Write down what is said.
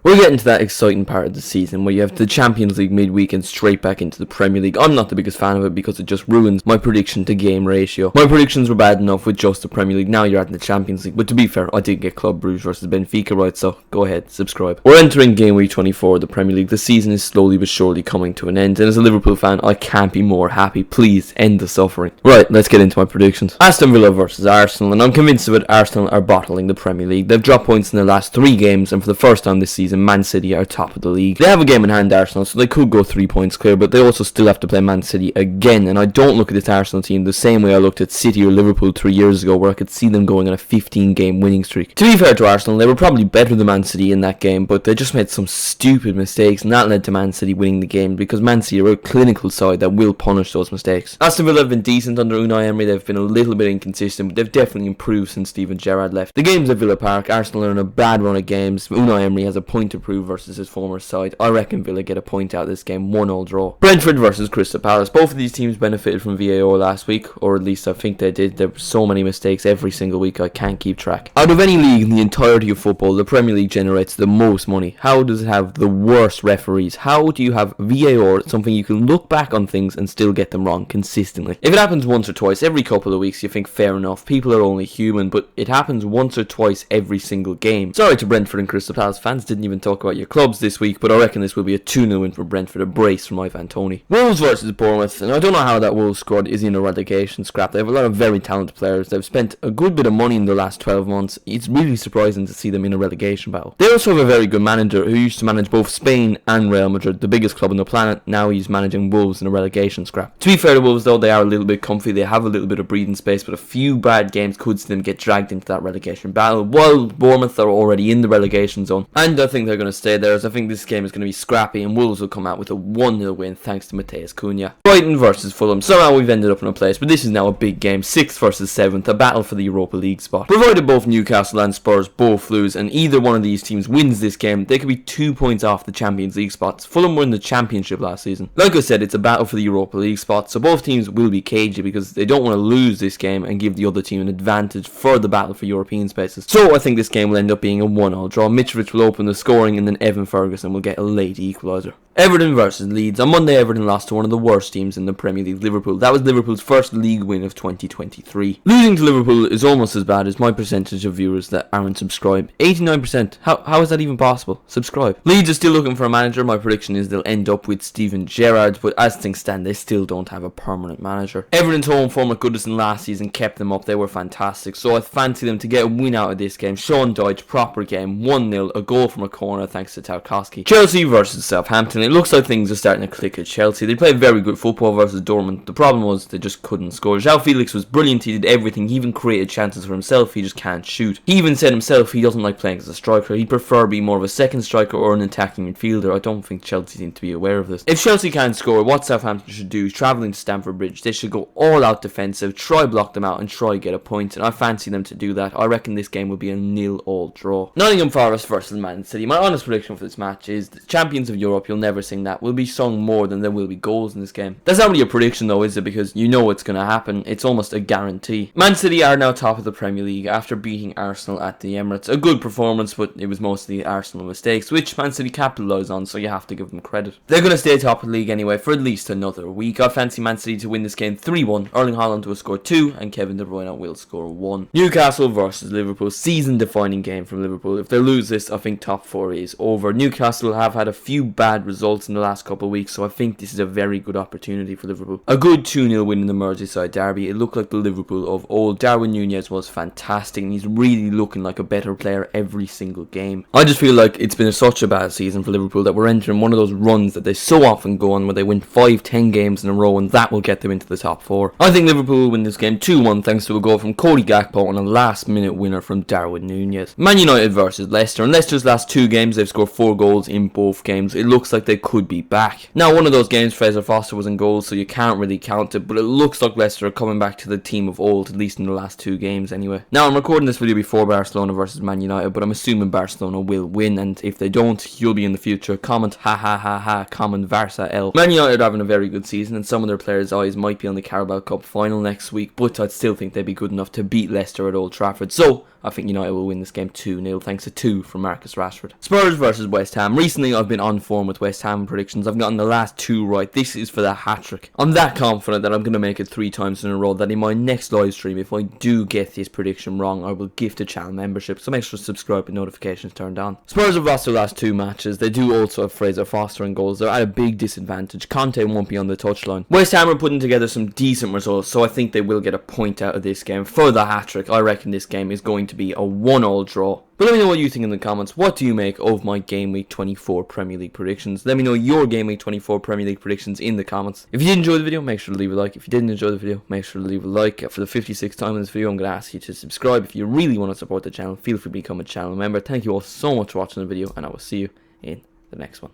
We're getting to that exciting part of the season where you have the Champions League midweek and straight back into the Premier League. I'm not the biggest fan of it because it just ruins my prediction to game ratio. My predictions were bad enough with just the Premier League, now you're at the Champions League. But to be fair, I did get Club Brugge versus Benfica right, so go ahead, subscribe. We're entering game week 24 of the Premier League. The season is slowly but surely coming to an end, and as a Liverpool fan, I can't be more happy. Please end the suffering. Right, let's get into my predictions. Aston Villa versus Arsenal, and I'm convinced of it, Arsenal are bottling the Premier League. They've dropped points in their last 3 games, and for the first time this season, Man City are top of the league. They have a game in hand, Arsenal, so they could go 3 points clear, but they also still have to play Man City again, and I don't look at this Arsenal team the same way I looked at City or Liverpool 3 years ago, where I could see them going on a 15-game winning streak. To be fair to Arsenal, they were probably better than Man City in that game, but they just made some stupid mistakes, and that led to Man City winning the game, because Man City are a clinical side that will punish those mistakes. Aston Villa have been decent under Unai Emery. They've been a little bit inconsistent, but they've definitely improved since Steven Gerrard left. The game's at Villa Park. Arsenal are in a bad run of games. Unai Emery has a point to prove versus his former side. I reckon Villa get a point out of this game, 1-1 draw. Brentford versus Crystal Palace. Both of these teams benefited from VAR last week, or at least I think they did. There were so many mistakes every single week I can't keep track. Out of any league in the entirety of football, the Premier League generates the most money. How does it have the worst referees? How do you have VAR, something you can look back on things and still get them wrong consistently? If it happens once or twice every couple of weeks, you think fair enough, people are only human, but it happens once or twice every single game. Sorry to Brentford and Crystal Palace fans, didn't even talk about your clubs this week, but I reckon this will be a 2-0 win for Brentford, a brace from Ivan Toney. Wolves versus Bournemouth, and I don't know how that Wolves squad is in a relegation scrap. They have a lot of very talented players. They've spent a good bit of money in the last 12 months. It's really surprising to see them in a relegation battle. They also have a very good manager who used to manage both Spain and Real Madrid, the biggest club on the planet. Now he's managing Wolves in a relegation scrap. To be fair to Wolves though, they are a little bit comfy. They have a little bit of breathing space, but a few bad games could see them get dragged into that relegation battle, while Bournemouth are already in the relegation zone. And I think they're going to stay there, as I think this game is going to be scrappy and Wolves will come out with a 1-0 win thanks to Matheus Cunha. Brighton versus Fulham. Somehow we've ended up in a place, but this is now a big game. 6th versus 7th, a battle for the Europa League spot. Provided both Newcastle and Spurs both lose, and either one of these teams wins this game, they could be 2 points off the Champions League spots. Fulham won the Championship last season. Like I said, it's a battle for the Europa League spot, so both teams will be cagey because they don't want to lose this game and give the other team an advantage for the battle for European spaces. So I think this game will end up being a 1-1 draw. Mitrovic will open the scoring and then Evan Ferguson will get a late equaliser. Everton versus Leeds. On Monday, Everton lost to one of the worst teams in the Premier League, Liverpool. That was Liverpool's first league win of 2023. Losing to Liverpool is almost as bad as my percentage of viewers that aren't subscribed. 89%. How is that even possible? Subscribe. Leeds are still looking for a manager. My prediction is they'll end up with Steven Gerrard, but as things stand, they still don't have a permanent manager. Everton's home form at Goodison last season kept them up. They were fantastic, so I fancy them to get a win out of this game. Sean Dyche, proper game, 1-0, a goal from a corner thanks to Tarkowski. Chelsea versus Southampton. It looks like things are starting to click at Chelsea. They played very good football versus Dortmund. The problem was they just couldn't score. João Felix was brilliant. He did everything. He even created chances for himself. He just can't shoot. He even said himself he doesn't like playing as a striker. He'd prefer being more of a second striker or an attacking midfielder. I don't think Chelsea seem to be aware of this. If Chelsea can't score, what Southampton should do is travelling to Stamford Bridge. They should go all out defensive, try block them out and try get a point, and I fancy them to do that. I reckon this game will be a 0-0 draw. Nottingham Forest versus Man City. My honest prediction for this match is the champions of Europe, you'll never sing that, will be sung more than there will be goals in this game. That's not really a prediction though, is it? Because you know what's going to happen. It's almost a guarantee. Man City are now top of the Premier League after beating Arsenal at the Emirates. A good performance, but it was mostly Arsenal mistakes, which Man City capitalised on, so you have to give them credit. They're going to stay top of the league anyway for at least another week. I fancy Man City to win this game 3-1. Erling Haaland will score 2 and Kevin De Bruyne will score 1. Newcastle versus Liverpool. Season defining game from Liverpool. If they lose this, I think top 4 is over. Newcastle have had a few bad results in the last couple of weeks, so I think this is a very good opportunity for Liverpool. A good 2-0 win in the Merseyside derby. It looked like the Liverpool of old. Darwin Núñez was fantastic and he's really looking like a better player every single game. I just feel like it's been such a bad season for Liverpool that we're entering one of those runs that they so often go on where they win 5-10 games in a row and that will get them into the top 4. I think Liverpool will win this game 2-1 thanks to a goal from Cody Gakpo and a last minute winner from Darwin Núñez. Man United versus Leicester. In Leicester's last 2 games they've scored 4 goals in both games. It looks like they could be back. Now one of those games Fraser Foster was in goals, so you can't really count it, but it looks like Leicester are coming back to the team of old, at least in the last 2 games anyway. Now I'm recording this video before Barcelona versus Man United, but I'm assuming Barcelona will win, and if they don't, you'll be in the future. Comment ha ha ha ha, comment Barca L. Man United are having a very good season and some of their players' eyes might be on the Carabao Cup final next week, but I'd still think they'd be good enough to beat Leicester at Old Trafford. So I think United will win this game 2-0 thanks to 2 from Marcus Rashford. Spurs versus West Ham. Recently I've been on form with West Ham predictions. I've gotten the last 2 right. This is for the hat-trick. I'm that confident that I'm going to make it 3 times in a row that in my next live stream, if I do get this prediction wrong, I will gift a channel membership. So make sure to subscribe and notifications turned on. Spurs have lost their last 2 matches. They do also have Fraser Foster in goals. They're at a big disadvantage. Conte won't be on the touchline. West Ham are putting together some decent results, so I think they will get a point out of this game for the hat-trick. I reckon this game is going to be a 1-1 draw. But let me know what you think in the comments. What do you make of my Game Week 24 Premier League predictions? Let me know your Game Week 24 Premier League predictions in the comments. If you did enjoy the video, make sure to leave a like. If you didn't enjoy the video, make sure to leave a like. For the 56th time in this video, I'm going to ask you to subscribe. If you really want to support the channel, feel free to become a channel member. Thank you all so much for watching the video, and I will see you in the next one.